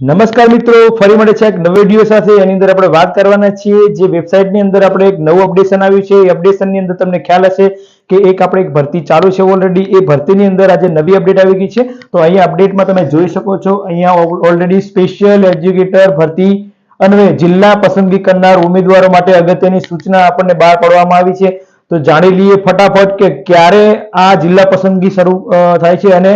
નમસ્કાર મિત્રો, ફરી મળે છે એક નવો વિડીયો સાથે. એની અંદર આપણે વાત કરવાના છીએ જે વેબસાઇટની અંદર આપણે એક નવું અપડેશન આવ્યું છે. એ અપડેશનની અંદર તમને ખ્યાલ હશે કે એક ભરતી ચાલુ છે ઓલરેડી. એ ભરતીની અંદર આજે નવી અપડેટ આવી ગઈ છે. તો અહીંયા અપડેટમાં તમે જોઈ શકો છો, અહીંયા ઓલરેડી સ્પેશિયલ એજ્યુકેટર ભરતી અને જિલ્લા પસંદગી કરનાર ઉમેદવારો માટે અગત્યની સૂચના આપણને બહાર પાડવામાં આવી છે. તો જાણી લઈએ ફટાફટ કે ક્યારે આ જિલ્લા પસંદગી શરૂ થાય છે અને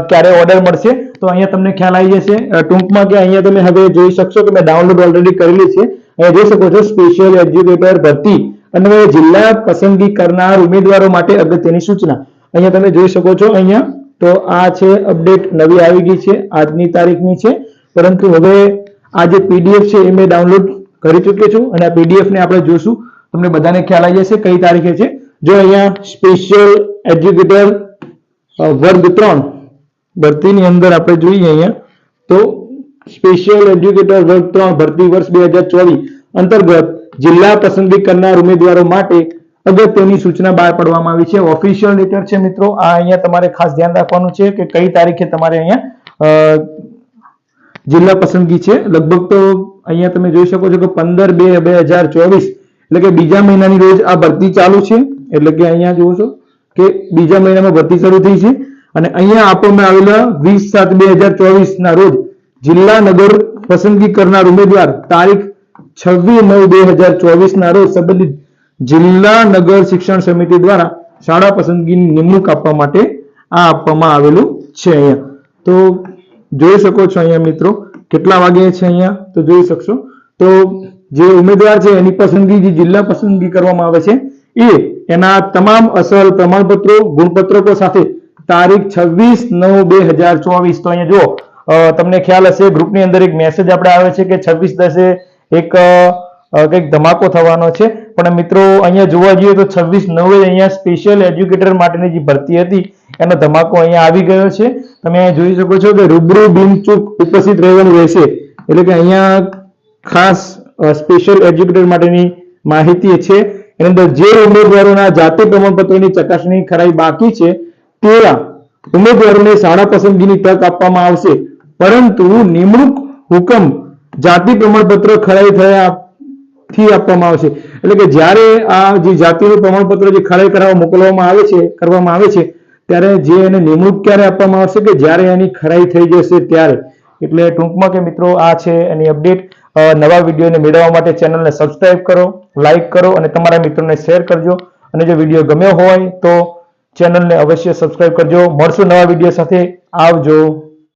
ક્યારે ઓર્ડર મળશે. તો અહીંયા તમને ખ્યાલ આવી જશે ટૂંકમાં કે અહીંયા તમે હવે જોઈ શકશો કે મેં ડાઉનલોડ ઓલરેડી કરેલી છે. અહીંયા જોઈ શકો છો સ્પેશિયલ એજ્યુકેટર ભરતી અને જિલ્લા પસંદગી કરનાર ઉમેદવારો માટે અગત્યની સૂચના. અહીંયા તમે જોઈ શકો છો. અહીંયા તો આ છે અપડેટ, નવી આવી ગઈ છે, આજની તારીખની છે. પરંતુ હવે આ જે પીડીએફ છે એ મેં ડાઉનલોડ કરી ચૂક્યો છું અને આ પીડીએફ ને આપણે જોશું. તમને બધાને ખ્યાલ આવી જશે કઈ તારીખે છે. જો અહીંયા સ્પેશિયલ એજ્યુકેટર વર્ગ 3 ભરતીની અંદર આપણે જોઈએ અહીંયા તો સ્પેશિયલ એજ્યુકેટર વર્ગ 3 ભરતી વર્ષ 2024 અંતર્ગત જિલ્લા પસંદગી કરનાર ઉમેદવારો માટે અગત્યની સૂચના બહાર પાડવામાં આવી છે. ઓફિશિયલ લેટર છે મિત્રો. આ અહીંયા તમારે ખાસ ધ્યાન રાખવાનું છે કે કઈ તારીખે તમારે અહીંયા જિલ્લા પસંદગી છે. લગભગ તો અહીંયા તમે જોઈ શકો છો કે 15/2/2024 એટલે કે બીજા મહિનાની રોજ આ ભરતી ચાલુ છે. એટલે કે અહીંયા જોવો છો કે બીજા મહિનામાં ભરતી શરૂ થઈ છે અને અહીંયા આપવામાં આવેલા 20/7/2024 ના રોજ જિલ્લા નગર પસંદગી કરનાર ઉમેદવાર તારીખ 26/9/2024 ના રોજ સંબંધિત જિલ્લા નગર શિક્ષણ સમિતિ દ્વારા શાળા પસંદગીની નિમણૂક આપવા માટે આ આપવામાં આવેલું છે. અહીંયા તો જોઈ શકો છો અહીંયા મિત્રો કેટલા વાગે છે અહીંયા તો જોઈ શકશો. તો જે ઉમેદવાર છે એની પસંદગી જે જિલ્લા પસંદગી કરવામાં આવે છે એ એના તમામ અસલ પ્રમાણપત્રો ગુણપત્રકો સાથે તારીખ 26/9/2024. તો અહીંયા જુઓ તમને ખ્યાલ હશે ગ્રુપની અંદર એક મેસેજ આપણે આવે છે કે 26/10 એક કંઈક ધમાકો થવાનો છે. પણ મિત્રો અહીંયા જોવા જઈએ તો 26/9 અહીંયા સ્પેશિયલ એજ્યુકેટર માટેની જે ભરતી હતી એનો ધમાકો અહીંયા આવી ગયો છે. તમે અહીંયા જોઈ શકો છો કે રૂબરૂ બિનચૂક ઉપસ્થિત રહેવાનું રહેશે. એટલે કે અહીંયા ખાસ સ્પેશિયલ એજ્યુકેટર માટેની માહિતી છે. એની અંદર જે ઉમેદવારોના જાતિ પ્રમાણપત્રોની ચકાસણી ખરાઈ બાકી છે તેવા ઉમેદવારોને શાળા પસંદગીની તક આપવામાં આવશે, પરંતુ નિમણૂક હુકમ જાતિ પ્રમાણપત્ર ખરાઈ થયાથી આપવામાં આવશે. એટલે કે જ્યારે આ જે જાતિનું પ્રમાણપત્ર જે ખરાઈ કરાવવા કરવામાં આવે છે ત્યારે જે એને નિમણૂક ક્યારે આપવામાં આવશે કે જ્યારે એની ખરાઈ થઈ જશે ત્યારે. એટલે ટૂંકમાં કે મિત્રો આ છે એની અપડેટ. નવા વિડીયોને મેળવવા માટે ચેનલને સબસ્ક્રાઇબ કરો, લાઈક કરો અને તમારા મિત્રોને શેર કરજો. અને જો વિડીયો ગમ્યો હોય તો ચેનલને અવશ્ય સબસ્ક્રાઇબ કરજો. મળશું નવા વિડીયો સાથે. આવજો.